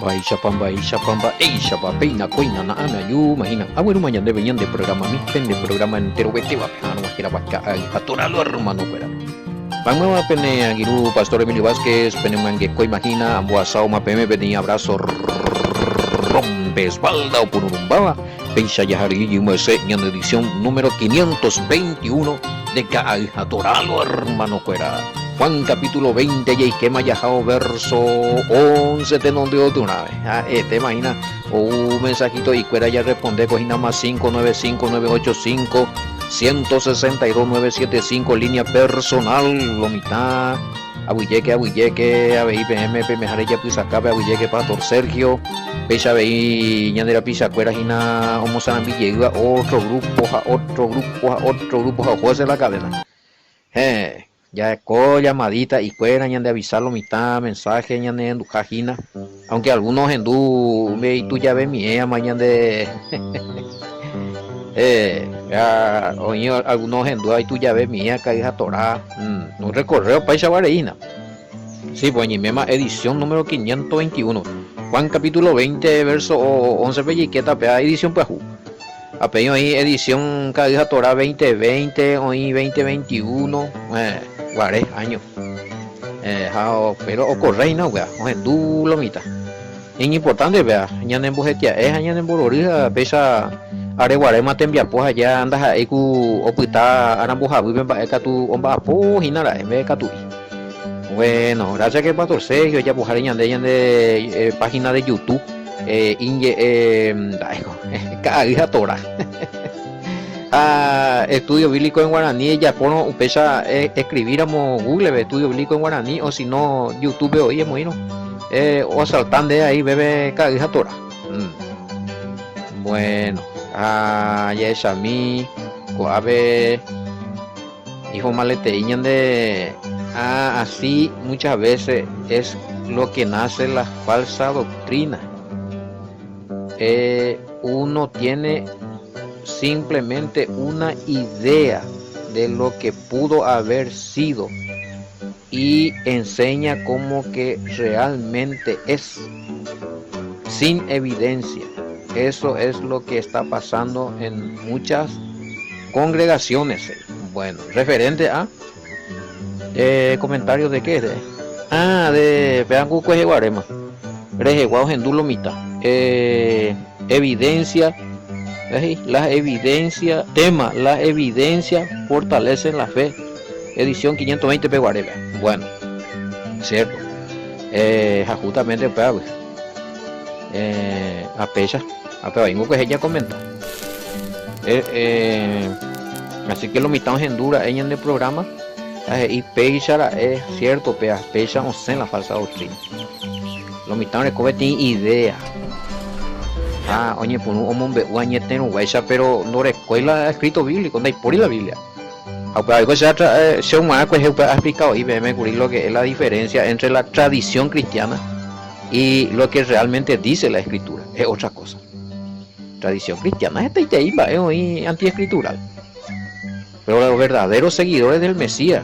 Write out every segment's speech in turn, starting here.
Baisha pamba, eisha pa peina coina na ana yu imagina. Bueno mañana de venían de programa mi pen de programa entero vete va no va a vaca a toralo hermano fuera. Vamos a pene agiru Pastor Emilio Vázquez, pene mangue co imagina, ambo asao ma peme pene abrazo rompe espalda o pururumbaba. Beisha yahari yu mese en edición número 521 de Caal a toralo hermano fuera. Juan capítulo 20 y esquema yajao verso 11 te donde otro una vez. Te imagina un mensajito y cuera ya responde cogina más 595-985-162-975 línea personal lo mitad abuyeque abei pm pmejare ya pues acá abuyeque pastor Sergio pecha abei ñandera pisa cuera jina homo sanambi llega otro grupo a juez de la cadena. Ya con llamadita y cuera de avisarlo mitad mensaje ñande en cajina aunque algunos en du me y tú ya ves mi mañana de ya oye algunos en du y tú ya ves mi caída torá un recorrido paisa vareína sí pues ni mema edición número 521 Juan capítulo 20 verso 11 pelliqueta pea edición pues apeño ahí edición caída torá 2020 hoy 2021 guaré año pero ocurre no vea o en du lomita es importante vea ya en bujetia es allá en bororija pesa are guaré matembia pues allá andas ahí cu opita arambuja viven ba tu omba po hinara me catu bueno gracias que pastor Sergio ya pues de página de YouTube caída tora estudio bíblico en guaraní ya pono pesa escribiéramos Google estudio bíblico en guaraní o si no YouTube oye bueno o saltan de ahí bebe caguija tora bueno ya es a mí coabe hijo malete de así muchas veces es lo que nace la falsa doctrina. Uno tiene simplemente una idea de lo que pudo haber sido y enseña como que realmente es sin evidencia. Eso es lo que está pasando en muchas congregaciones. Bueno, referente a comentarios de qué de Peangu Cuejeguarema Rejeguaos en Dulomita evidencia las evidencias fortalecen la fe edición 520 Peguarela bueno cierto justamente pues a pecha a pebaingo que ella comenta así que lo mitad en dura ella en el programa y pecha es cierto pecha o sea en la falsa doctrina lo mitad de cobre tiene idea oye por un hombre guañetero guaisa pero no recuerda escrito bíblico no hay por la Biblia algo se ha explicado y me lo que es la diferencia entre la tradición cristiana y lo que realmente dice la escritura es otra cosa. Tradición cristiana es antiescritural, pero los verdaderos seguidores del Mesías,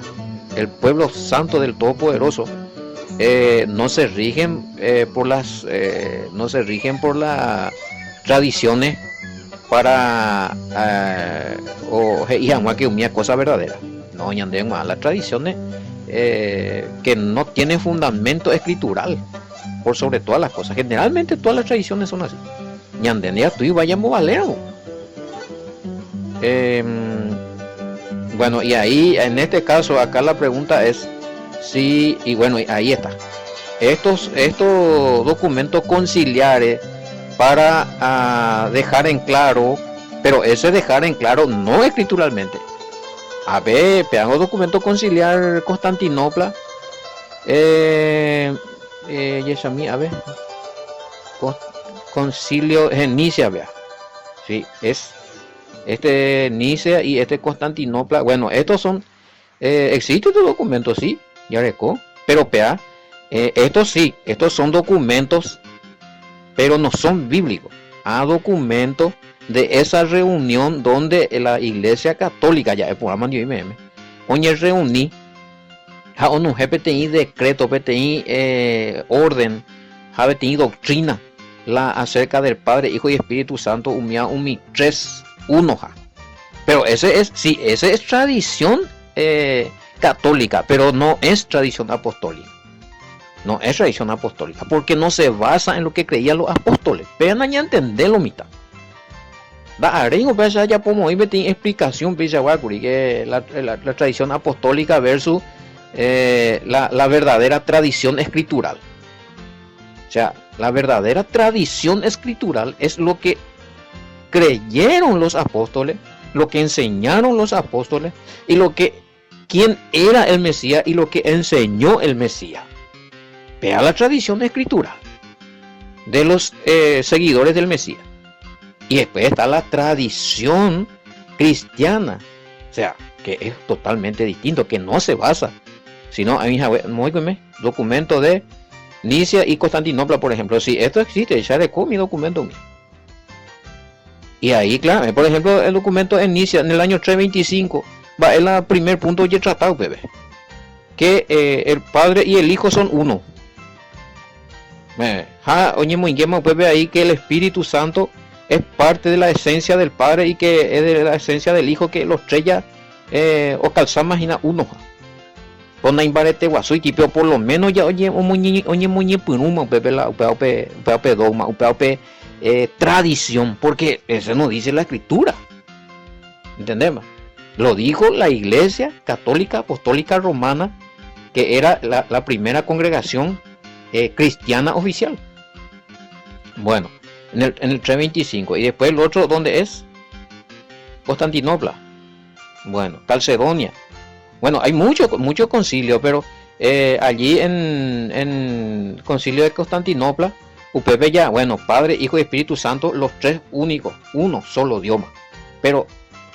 el pueblo santo del Todopoderoso, no se rigen por las tradiciones para que una cosa verdadera no ñanden más las tradiciones que no tienen fundamento escritural por sobre todas las cosas. Generalmente todas las tradiciones son así ñanden ya tú y vayamos valero bueno y ahí en este caso acá la pregunta es sí y bueno ahí está estos documentos conciliares para dejar en claro, pero ese dejar en claro no escrituralmente. A ver, pedazo documento conciliar Constantinopla, Yesami, a ver, concilio en Nicea, vea, sí, es este Nicea y este Constantinopla. Bueno, estos son, existe este documento, sí, ya recó, pero pea, estos sí, estos son documentos pero no son bíblicos, documentos de esa reunión donde la Iglesia Católica ya es por amor de Dios oye reuní a un GPTI decreto PTI orden Habe tenido doctrina la acerca del Padre, Hijo y Espíritu Santo, umia umi tres uno ja. Pero ese es tradición católica, pero no es tradición apostólica. No es tradición apostólica, porque no se basa en lo que creían los apóstoles. Vean ya entenderlo, mitad. Da arreglo, pues ya podemos ir tiene explicación, que la tradición apostólica versus la verdadera tradición escritural. O sea, la verdadera tradición escritural es lo que creyeron los apóstoles, lo que enseñaron los apóstoles y quién era el Mesías y lo que enseñó el Mesías. Vea la tradición escritural de los seguidores del Mesías. Y después está la tradición cristiana, o sea, que es totalmente distinto, que no se basa, sino hay documento de Nicia y Constantinopla, por ejemplo. Si esto existe, ya recó mi documento mío. Y ahí, claro, por ejemplo, el documento en Nicia, en el año 325, va en el primer punto del tratado, bebé, que el Padre y el Hijo son uno. Oye, muy bien, bebé, ahí que el Espíritu Santo es parte de la esencia del Padre y que es de la esencia del Hijo, que los tres ya o calzan imagina uno. Con la imbarete guaso y tipo por lo menos ya oye muy punuma bebé la upe dogma upe tradición, porque eso no dice la escritura. ¿Entendemos? Lo dijo la Iglesia Católica Apostólica Romana, que era la primera congregación cristiana oficial. Bueno, en el 325. Y después el otro, ¿dónde es? Constantinopla. Bueno, Calcedonia. Bueno, hay mucho concilio, pero allí en concilio de Constantinopla, UPP ya, bueno, Padre, Hijo y Espíritu Santo, los tres únicos, uno solo Dios. Pero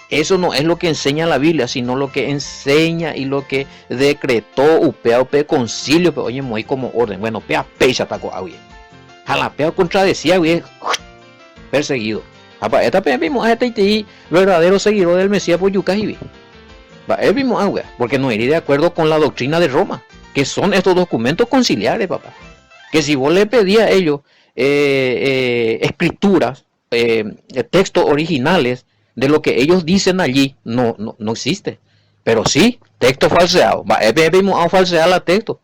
eso no es lo que enseña la Biblia, sino lo que enseña y lo que decretó UPP concilio, pero oye, muy como orden. Bueno, pea pecha taco a jalapeo contradecía, güey, perseguido. Esta pea vimos a este verdadero seguidor del Mesías por Yucajibi. Él vimos agua, porque no iría de acuerdo con la doctrina de Roma, que son estos documentos conciliares, papá. Que si vos le pedías a ellos escrituras, textos originales de lo que ellos dicen allí, no existe. Pero sí, texto falseado. Vimos a falsear la texto.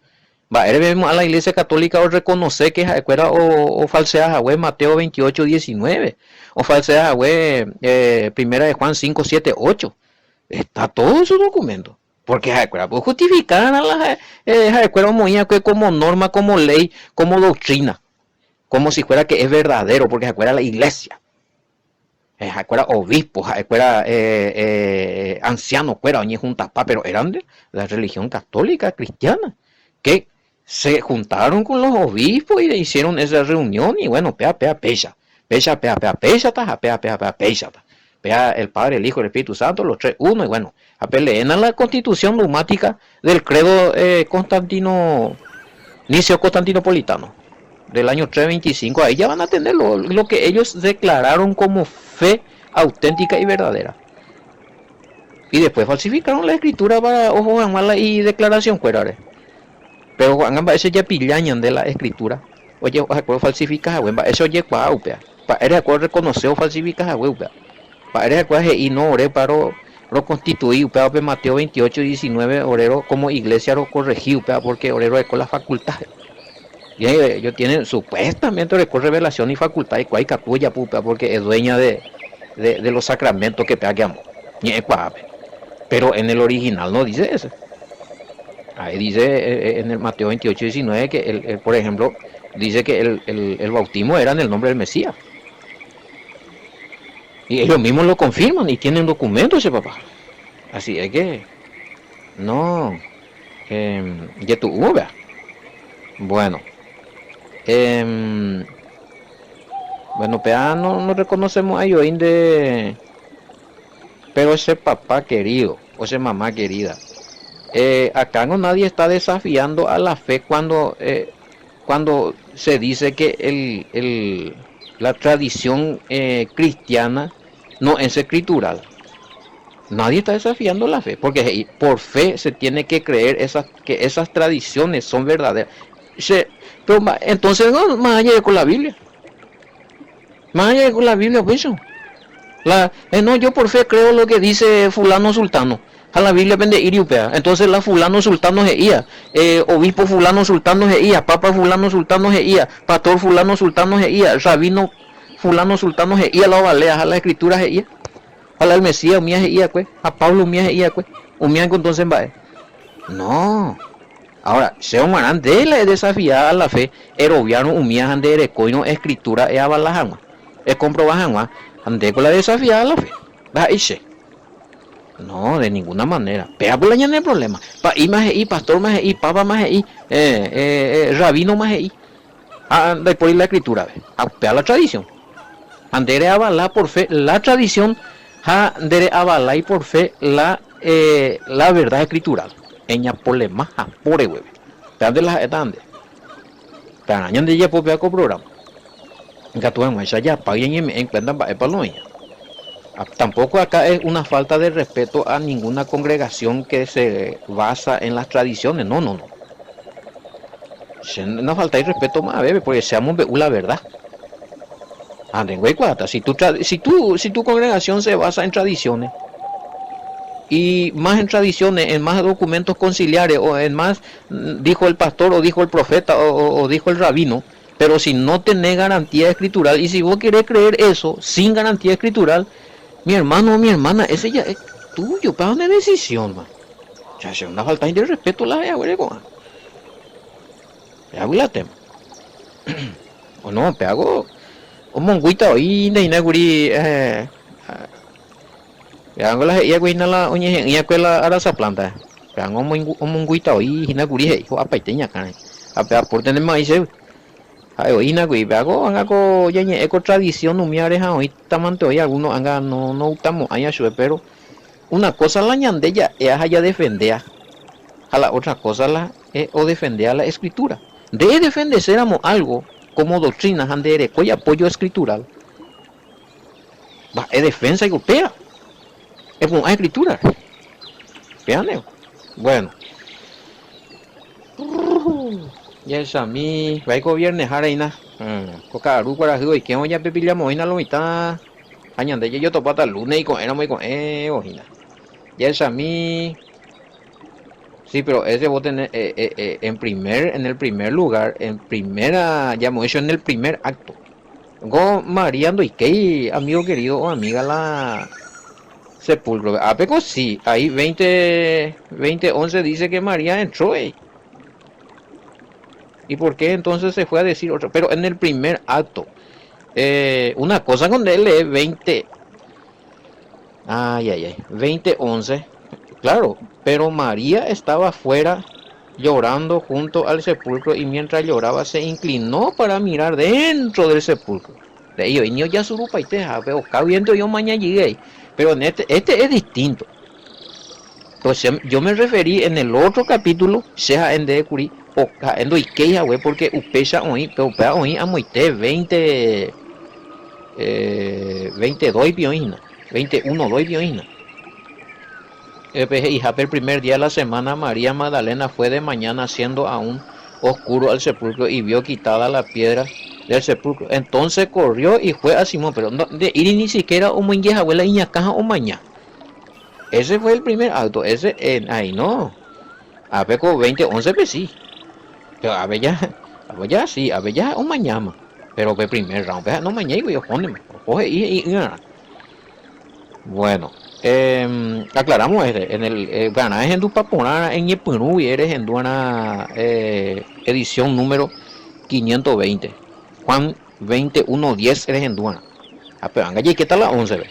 Vimos a la Iglesia Católica o reconocer que era o falsear a Mateo 28, 19, o falsear a primera de Juan 5, 7, 8. Está todo en su documento. Porque pues justificar a las como norma, como ley, como doctrina. Como si fuera que es verdadero, porque la iglesia. Obispos, ancianos, pero eran de la religión católica cristiana. Que se juntaron con los obispos y hicieron esa reunión y bueno, pecha. Vea el Padre, el Hijo y el Espíritu Santo, los tres uno, y bueno, leen a la constitución dogmática del credo Niceo Constantinopolitano del año 325. Ahí ya van a tener lo que ellos declararon como fe auténtica y verdadera. Y después falsificaron la escritura para ojo gamala y declaración cuerare. Pero Juan Gamba ese ya pillañan de la escritura. Oye, falsificas a eso oye cuaupea. Para eres acuerdo reconocer o falsificas a hueupea. Para y no oré para lo constituí Mateo 28, 19 orero como iglesia lo corregí porque orero con las facultades. Y ellos tienen supuestamente de revelación y facultad y cuay capulla porque es dueña de los sacramentos que peguemos. Pero en el original no dice eso. Ahí dice en el Mateo 28, 19 que por ejemplo dice que el bautismo era en el nombre del Mesías. Y ellos mismos lo confirman y tienen documentos ese papá. Así es que no ya tu vea. Bueno, bueno, no reconocemos a ellos pero ese papá querido o esa mamá querida, acá no nadie está desafiando a la fe cuando se dice que la tradición cristiana no es escritural. Nadie está desafiando la fe, porque por fe se tiene que creer que esas tradiciones son verdaderas. Pero entonces no, más allá de con la Biblia. Más allá de con la Biblia, pues eso. No, yo por fe creo lo que dice fulano sultano. A la Biblia vende iriupea. Entonces la fulano sultano se ia. Obispo fulano sultano se ia. Papa fulano sultano se ia. Pastor fulano sultano se ia. Rabino fulano sultano se ia. La balea, a la escritura se ia. A la Mesías mía se ia, pues. A Pablo mía se ia, pues. Umía entonces va. No. Ahora, se omarán de la desafiada a la fe. Eroviano umía ande erecoino escritura e abalajama. Es comprobajama. Ande con la desafiada a la fe. Va y se. No, de ninguna manera. Pega por la ñana el problema. Y más y pastor más y papa más y rabino más y. Después la escritura. Pega la tradición. Andere avalar por fe la tradición. Andere avalar por fe la verdad escritural. Eña problema por el hueve. Dande las etande. Pero año de ya por peaco programa. Gato en esa ya paguen en cuenta para el paloña. Tampoco acá es una falta de respeto a ninguna congregación que se basa en las tradiciones. No. No falta de respeto más, bebé, porque seamos la verdad. Si tu congregación se basa en tradiciones, y más en tradiciones, en más documentos conciliares, o en más dijo el pastor, o dijo el profeta, o dijo el rabino, pero si no tenés garantía escritural, y si vos querés creer eso sin garantía escritural, mi hermano o mi hermana, ese ya es tuyo, para una decisión, man. Ya es una falta de respeto la de ya la tema. O no, pego un monguita hoy de inaguri ya la ya guina la oñe ya que la arasa planta. Pego un monguita hoy inaguri hijo apaiteña can. A por tener maíz. Ay, hoy inagui pego hago ya eco tradición umiare hoy tamante hoy algunos anga no estamos allá pero una cosa la ñandella es allá defender a la otra cosa la es o defender a la escritura. De defenderse algo como doctrina andere y apoyo escritural. Va, es defensa europea. Es una escritura. Vean, bueno. Ya es a mí, va a gobierno Jareina. Coca Aru para hoy que hoy ya pepilamos hoy na lo mitad. Añande yo topata lunes y con era muy con ojina. Ya es a mí. Sí, pero ese voto en el primer lugar, en primera, ya hemos hecho en el primer acto. Go Mariando y que amigo querido o amiga la sepulcro. Pero sí, ahí 2011 dice que María entró. ¿Y por qué entonces se fue a decir otra? Pero en el primer acto, una cosa con él es 2011. Claro, pero María estaba afuera llorando junto al sepulcro y mientras lloraba se inclinó para mirar dentro del sepulcro. De ellos, y niño ya surupa y te veo viendo yo mañana llegué. Pero en este es distinto. Pues yo me referí en el otro capítulo, sea en de Curi, o en do Ikea, güey, porque upesa hoy, pero para hoy a moite 22 pioina, 21 2 pioina. El primer día de la semana María Magdalena fue de mañana haciendo aún oscuro al sepulcro y vio quitada la piedra del sepulcro. Entonces corrió y fue a Simón, pero no de ir ni siquiera un muñeca abuela iñacaja o mañana. Ese fue el primer acto, ese ahí no. A ver con 2011 pues sí. Pero a ver ya sí, a ver ya un mañana. Pero el primer round, no mañana yo coge y bueno. Aclaramos en el Gana es en tu papona en Yepunu y eres en Duana edición número 520 Juan 21:10 eres en Duana pero anga ¿qué tal la 11 ve?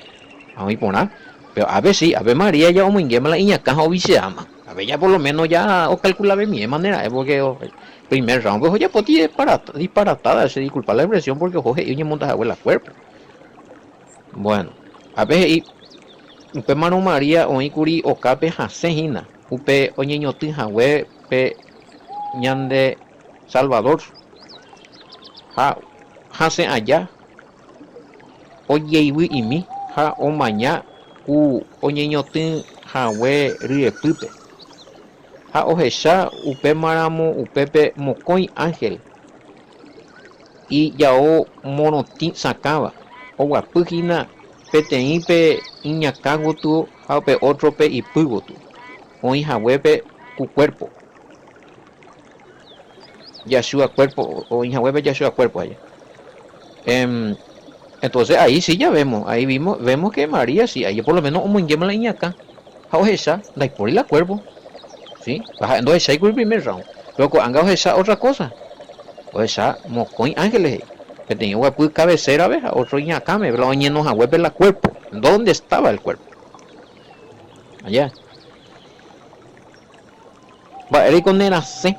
Vamos a poner pero a ver sí a ver María ya como ingema la iña caja o viceama a ver ya por lo menos ya o calcula de mi manera es porque primer round pues ya poti disparatada se disculpa la expresión porque oje y montas abuela cuerpo bueno a ver y upe mano María oikuri okape hasehina upe oñeñoti hawe pe ñande Salvador ha hase allá oyeiwi imi ha omaña u oñeñoti hawe riepype ha ohecha upe maramo upepe mokoi ángel y yao monoti sacaba o guapujina peteípe iñacagotu hape otro pe y pugotu o injahuepe cu cuerpo Yashua cuerpo o injahuepe Yashua cuerpo allá. Entonces ahí sí ya vemos, ahí vemos que María sí, ahí por lo menos un la iñaca, ohecha, da por la cuerpo, sí, baja entonces hay el primer round, luego anga ohecha otra cosa. O sea, mocoy ángeles, que tenía huepu cabecera, ¿ves? Otro iñacá, me lo ñenos a huepe la cuerpo. ¿Dónde estaba el cuerpo? Allá. Va, eres con nenace.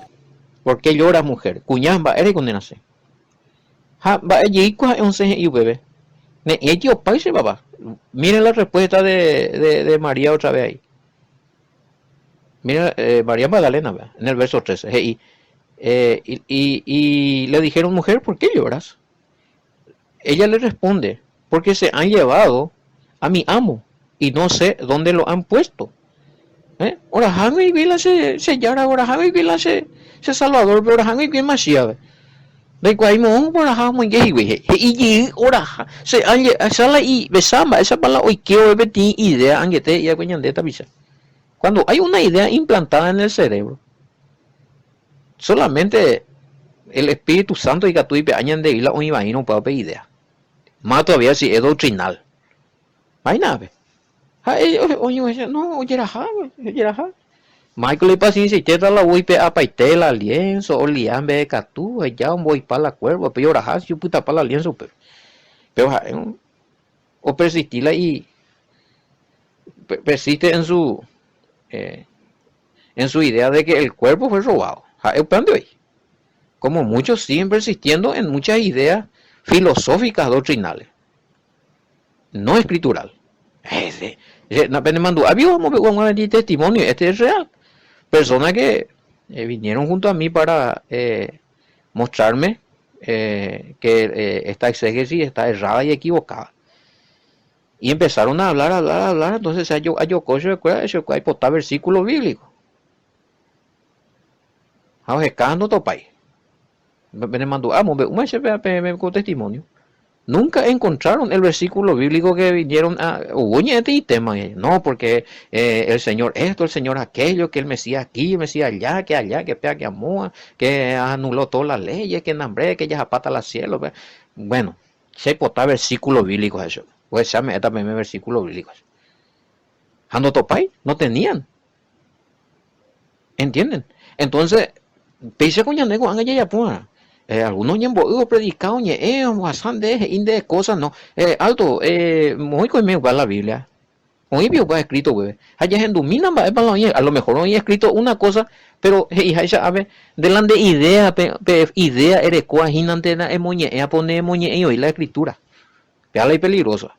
¿Por qué llora mujer? Cuñán, va, eres con nenace. Ha, va, allí, es un seje y bebé. Ne, ellos, paise, papá. Miren la respuesta de María otra vez ahí. Miren, María Magdalena, ¿verdad? En el verso 13. Y le dijeron, mujer, ¿por qué lloras? Ella le responde, porque se han llevado a mi amo y no sé dónde lo han puesto. Ahora Jaime Vila se yara, ahora Jaime Vila se Salvador, pero ahora Jaime Vila Mashiach. De cual mo ahora Jaime Gay, y ahora se sala y besamba, esa palabra hoy quiero ver idea angete y acuñandeta visa. Cuando hay una idea implantada en el cerebro, solamente el Espíritu Santo y Gatuipe añan de isla o imagino puede pedir idea. Más todavía si es doctrinal. Hay nada. Oye, no, oye, Michael y paciencia, y te da la huipe a paitela, lienzo, o liambe de catú, ya un voy para la cuerva, pero ahora yo puta para la lienzo, pero o persistirla y persiste en su idea de que el cuerpo fue robado. Como muchos siguen persistiendo en muchas ideas filosóficas doctrinales, no escritural. Me mandó vamos a ver testimonio, este es real. Personas que vinieron junto a mí para mostrarme que esta exégesis está errada y equivocada. Y empezaron a hablar, entonces yo cocho hay posta versículo bíblico. A no topay. Me mandó, con testimonio. Nunca encontraron el versículo bíblico que vinieron a y tema. No, porque el Señor esto, el Señor aquello, que el Mesías aquí, el Mesías allá, que pea, que amó, que anuló todas las leyes, que nambré, que ya zapata al cielo. Bueno, se pota versículo bíblico eso. Pues ya me también versículo bíblico. Ando topay, no tenían. ¿Entienden? Entonces, pise con yanego, anga ya pura. Algunos ñembo predicado bastante de cosas no alto muy con me va la Biblia muy bien va escrito güey allá en domina a lo mejor no hay escrito una cosa pero hija sabe delante de idea eres coaginante na moñe pone moñe y la escritura ya la peligrosa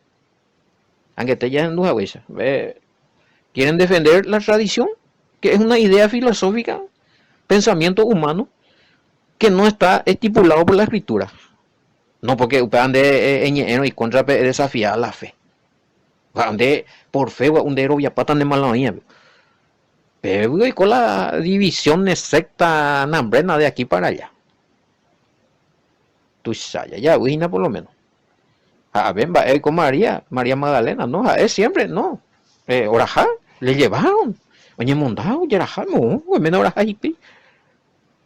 aunque te ya en duda güey quieren defender la tradición que es una idea filosófica pensamiento humano que no está estipulado por la escritura. No porque ande y contra desafiar la fe. Ande por fe, un de ya patan de malanía. Pero con la división secta nambrena de aquí para allá. Tú sabes, ya, Ujina por lo menos. A ver, con María Magdalena, no, es siempre, no. Orajá, le llevaron. Oye, mondado, yarajá, no, menos orajá y pi.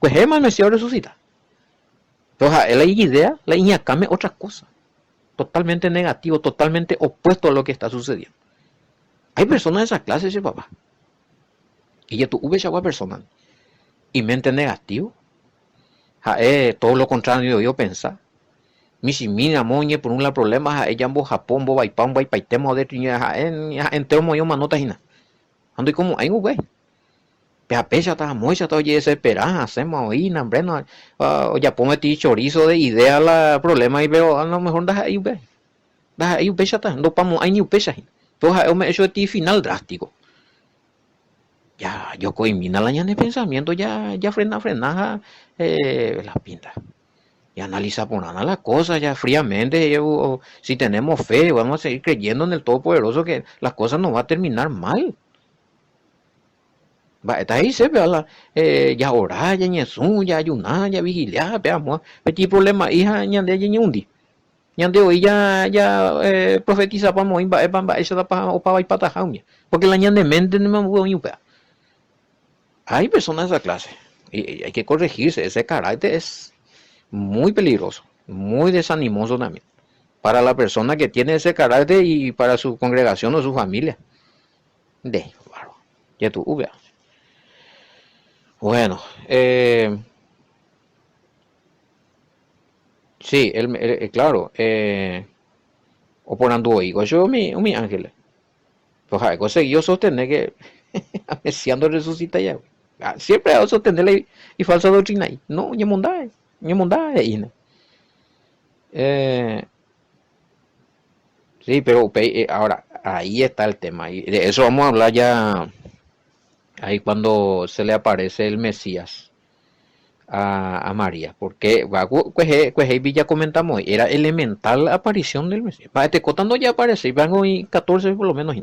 Pues es más Mesías resucita. Entonces, la idea, la iñacame otra cosa. Totalmente negativo, totalmente opuesto a lo que está sucediendo. Hay personas de esa clase, ese papá. Y ya tú ves a personas. Y mente negativo. Todo lo contrario yo pensar. Misimina moñe por un lado problemas ella en Japón, boba y pan, boba y paitemo de triña en termo yo manotas y nada. Ando y como hay un güey. Pero pecha está muy chato oye desesperada, hacemos ahí, nambre no, ya pongo ti chorizo de idea la problema y veo a lo mejor das ahí pecha está, no pamo hay ni pecha. Entonces me hecho de ti final drástico. Ya yo coimina la de pensamiento ya frena las pintas. Y analiza por nada las cosas ya fríamente, si tenemos fe, vamos a seguir creyendo en el Todopoderoso que las cosas no van a terminar mal. Va, está ahí se ve la ya orá, ya ñezú, ya ayuná, ya vigilá, veamos, petit problema hija ñande ya ñundi. Ñande hoy ya profetiza pa moin ba esa da pa opa vai pata jauña. Porque la ñande mente no me muevo ni. Hay personas de esa clase y hay que corregirse. Ese carácter es muy peligroso, muy desanimoso también. Para la persona que tiene ese carácter y para su congregación o su familia. Claro. Ya tú, vea. Bueno, sí, claro, o por ando higo, yo mi ángel. Pues hay conseguido sostener que Mesiando resucita ya. Siempre hay que sostenerle y falsa doctrina ahí. No, ni mondá, eh, sí, pero ahora, ahí está el tema. Y de eso vamos a hablar ya ahí cuando se le aparece el Mesías a María. Porque, pues ya comentamos, era elemental la aparición del Mesías. Este contando ya aparece, y van hoy 14 por lo menos.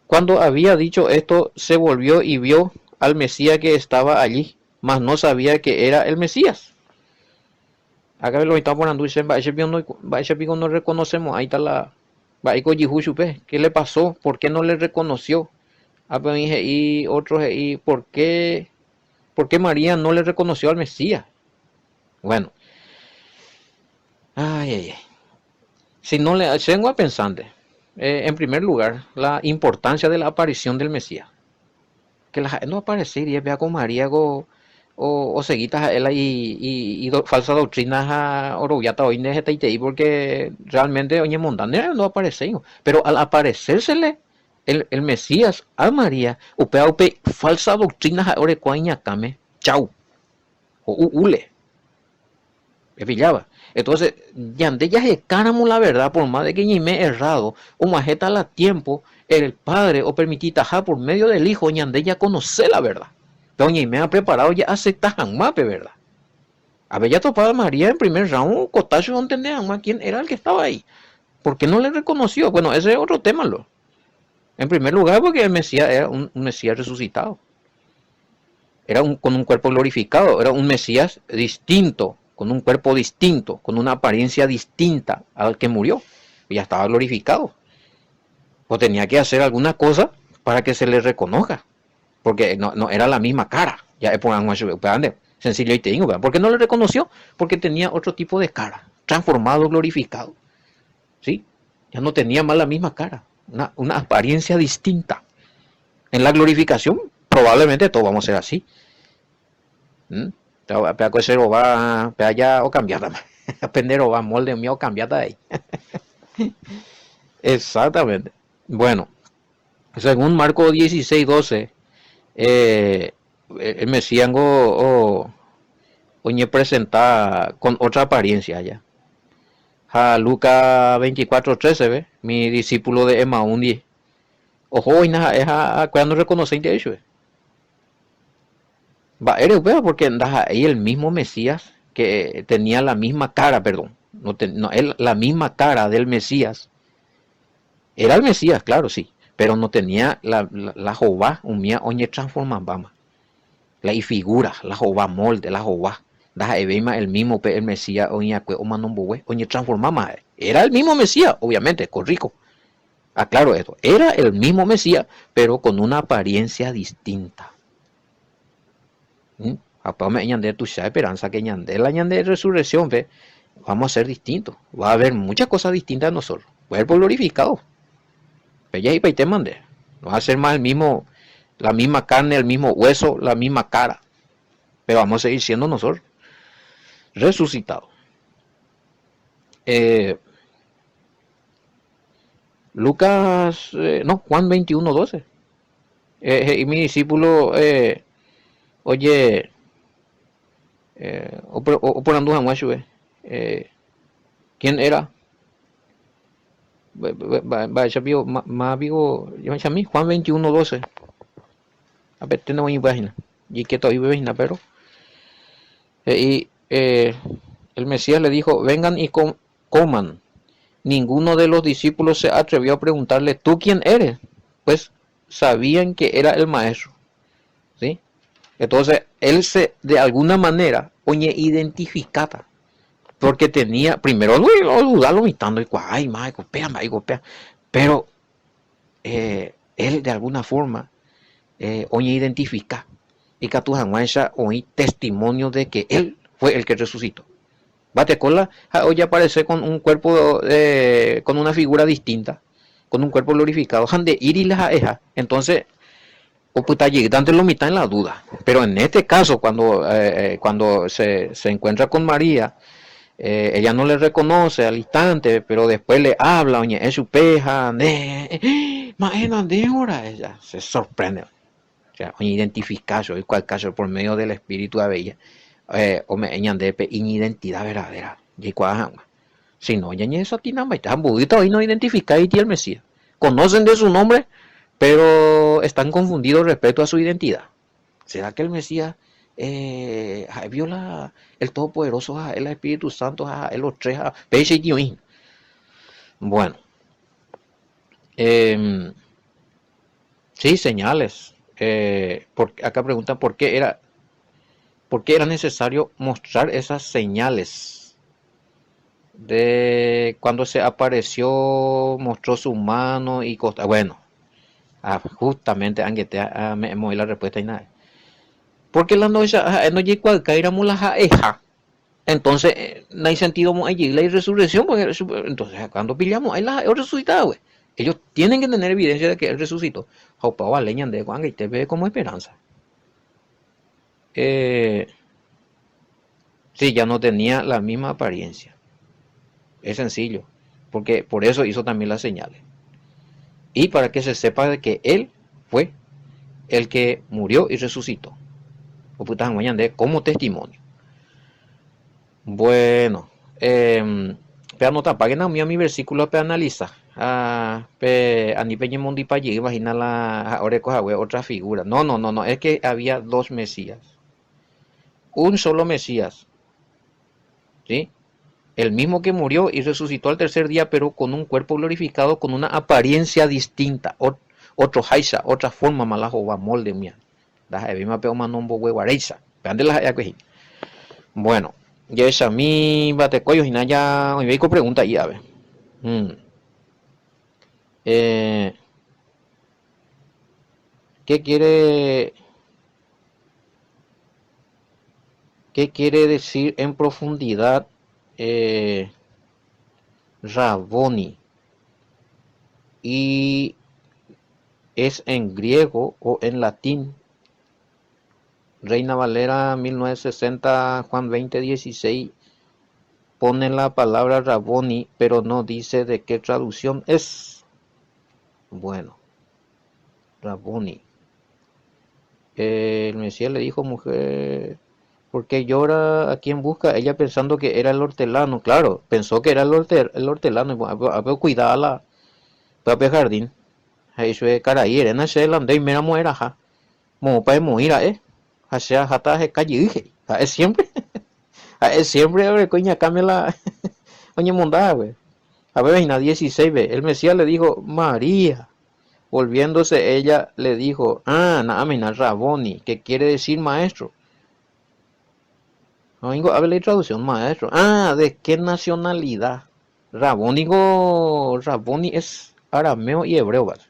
Cuando había dicho esto, se volvió y vio al Mesías que estaba allí, mas no sabía que era el Mesías. Acá lo está poniendo, dicen, va ese pico no reconocemos, ahí está la, va ahí con ¿qué le pasó? ¿Por qué no le reconoció? Y otros, y ¿por qué María no le reconoció al Mesías? Bueno, ay. Si no le tengo a pensante, en primer lugar, la importancia de la aparición del Mesías. Que la no aparecería, vea con María o seguitas a él y falsa doctrina oroviata hoy necesita porque realmente oye mondane no aparece, pero al aparecérsele el Mesías a María, upe falsa doctrina ore cuaña came, chau, o ule, me pillaba. Entonces, yande ya se cáramo la verdad, por más de que me he errado, o majeta la tiempo, el padre o permitita por medio del hijo, yande ya conoce la verdad. Pero me ha preparado ya acepta mape, ¿verdad? Había topado a María en primer round, cotacho no entendía más quién era el que estaba ahí. ¿Por qué no le reconoció? Bueno, ese es otro tema, lo. En primer lugar, porque el Mesías era un Mesías resucitado. Con un cuerpo glorificado, era un Mesías distinto, con un cuerpo distinto, con una apariencia distinta al que murió. Y ya estaba glorificado. O tenía que hacer alguna cosa para que se le reconozca. Porque no era la misma cara. Ya sencillo y te digo, ¿por qué no le reconoció? Porque tenía otro tipo de cara, transformado, glorificado. ¿Sí? Ya no tenía más la misma cara, una apariencia distinta. En la glorificación, probablemente todos vamos a ser así. O cambiada. Aprender o va molde mío cambiada ahí. Exactamente. Bueno, según Marcos 16:12, el Mesías oñe presenta con otra apariencia ya. A Lucas 24:13, ¿ve? Mi discípulo de Emaús 10. Ojo, y nada, es cuando reconocen de hecho. Va, eres vea porque ahí el mismo Mesías que tenía la misma cara, perdón. La misma cara del Mesías. Era el Mesías, claro, sí. Pero no tenía la Jehová, un mía oñe transformaba. La figura, la Jehová molde, la Jehová. El mismo el Mesías oñe oñe transformaba. Era el mismo Mesías, obviamente, corrijo. Aclaro esto. Era el mismo Mesías, pero con una apariencia distinta. Me ñande tu esperanza que ñande la ñande resurrección, ve. Vamos a ser distintos. Va a haber muchas cosas distintas de nosotros. Cuerpo glorificado. Pero ya y te mandé. No va a ser más el mismo, la misma carne, el mismo hueso, la misma cara. Pero vamos a seguir siendo nosotros resucitados. Lucas, Juan 21:12. Y mi discípulo, oye, por anduja mucho, ¿quién era? Juan 21:12. A ver, tenemos mi página. Y que todavía página, pero. El Mesías le dijo: vengan y coman. Ninguno de los discípulos se atrevió a preguntarle: ¿tú quién eres? Pues sabían que era el maestro. ¿sí? Entonces, él se, de alguna manera, oye, identificaba, porque tenía, primero lo dudaba mitando, y ay, mae, golpea, pero él de alguna forma, oye, identifica, y que tu jamás oí testimonio de que él fue el que resucitó. Bate cola, hoy aparece con un cuerpo, con una figura distinta, con un cuerpo glorificado, han de ir y las aeja, entonces, o puta, llegando lo mitad en la duda. Pero en este caso, cuando se encuentra con María, ella no le reconoce al instante, pero después le habla, oye, es su peja, maena de hora, ella se sorprende. O sea, oye, identificarse, en cual caso, por medio del espíritu de ella, o me añadepe, identidad verdadera, y cuajama. Si no, ya ni eso tiene más, están buditos y no identifica y el Mesías. Conocen de su nombre, pero están confundidos respecto a su identidad. ¿Será que el Mesías vio el Todopoderoso, el Espíritu Santo, los tres, Peche y Dios? Bueno, sí, señales. Acá preguntan por qué era necesario mostrar esas señales. De cuando se apareció, mostró su mano y costa. Bueno, justamente me moví la respuesta y nada. Porque la noche no llegó a caer a la eja. Entonces, no hay sentido allí la resurrección. Porque, entonces, cuando pillamos, ahí la resucitado, güey. Ellos tienen que tener evidencia de que él resucitó. Jaupao leñan de Juan y te ve como esperanza. Sí, ya no tenía la misma apariencia. Es sencillo. Porque por eso hizo también las señales. Y para que se sepa de que él fue el que murió y resucitó. O putas de como testimonio. Bueno, pero no tapaguen a mí a mi versículo para analizar. A ni peñemondi para llegar, imagina la oreja otra figura. No, es que había dos Mesías. Un solo Mesías. ¿Sí? El mismo que murió y resucitó al tercer día, pero con un cuerpo glorificado, con una apariencia distinta. Otro haisha, otra forma malajo va molde mía. Bueno, ya es a mí batecoyo y naya hoy veis pregunta y a ver. ¿Qué quiere decir en profundidad Rabboni? Y es en griego o en latín. Reina Valera 1960, Juan 20:16 pone la palabra Rabboni, pero no dice de qué traducción es. Bueno, Rabboni. El Mesías le dijo, mujer, ¿por qué llora? ¿A quién busca? Ella pensando que era el hortelano. Claro, pensó que era el hortelano. A cuidar el jardín. Eso es caraí, era nace el andén, mira muera, ja. Mo pa moira, hacia jata je calle, es siempre. Es siempre, a ver, coña, cambia la. Oye, mondada, güey. A ver, en 16, ve. El Mesías le dijo, María. Volviéndose, ella le dijo, Naamina Rabboni, que quiere decir maestro. No vengo a ver la traducción, maestro. ¿De qué nacionalidad? Rabboni es arameo y hebreo, ¿vale?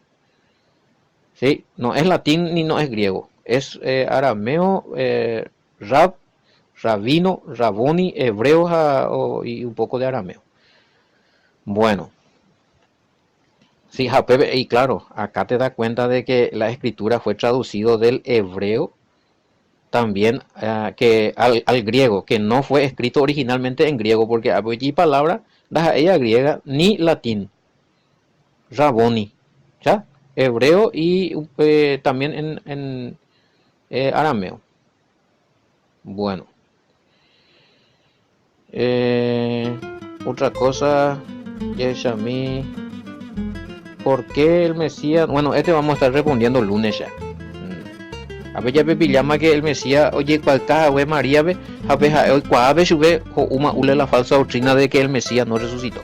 Sí, no es latín ni no es griego. Es arameo, rabino, Rabboni, hebreo y un poco de arameo. Bueno. Sí, y claro, acá te das cuenta de que la escritura fue traducido del hebreo también que al griego, que no fue escrito originalmente en griego, porque hay palabra, ella griega ni latín. Rabboni, ¿ya? Hebreo y también en arameo. Bueno. Otra cosa, Yeshamí. ¿Por qué el Mesías? Bueno, vamos a estar respondiendo el lunes ya. A ver, ya me llama que el Mesías, oye, cualca, güey, María, ve, a ver, hoy cuál vez sube una la falsa doctrina de que el Mesías no resucitó.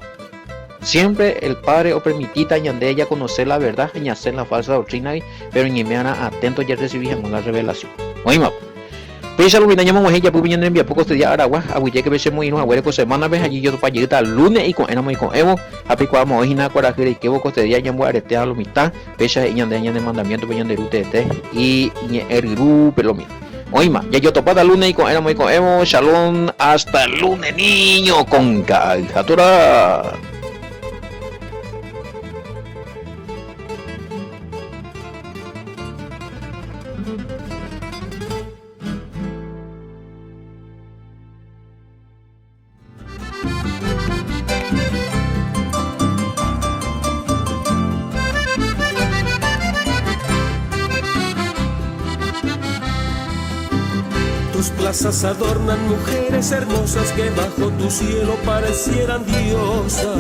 Siempre el padre o permitita añade ella conocer la verdad y hacer la falsa doctrina, pero ni me ana atento ya recibimos la revelación. Oímos. Pesa lo vinaña mo ella pupiña envía poco este día Aragua, abuye que bese muy no abuelo con semana ves allí yo para llegar lunes y con enamo y con evo, apicuamos hoy na coraje que vos este día ya mo arete a lo mitad, pesa ella de mandamiento peña de rute y eriru pelomia. Oima, ya yo topada lunes y con enamo y con evo, shalom, hasta el lunes niño con Jatura. Tus plazas adornan mujeres hermosas que bajo tu cielo parecieran diosas.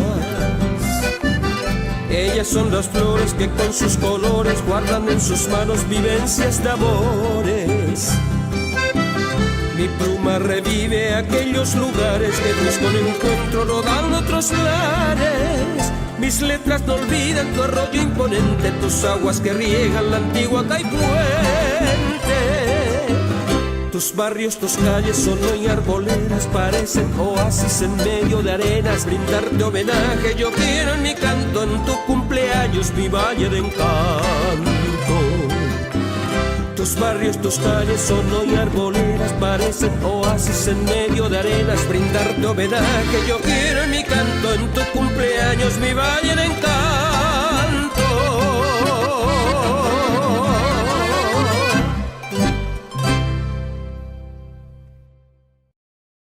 Ellas son las flores que con sus colores guardan en sus manos vivencias de amores. Mi pluma revive aquellos lugares que busco un encuentro rodando otros lares. Mis letras no olvidan tu arroyo imponente, tus aguas que riegan la antigua Caipuente. Tus barrios, tus calles son hoy arboledas, parecen oasis en medio de arenas. Brindarte homenaje yo quiero en mi canto, en tu cumpleaños mi valle de encanto. Tus barrios, tus calles son hoy arboledas, parecen oasis en medio de arenas. Brindarte homenaje yo quiero en mi canto, en tu cumpleaños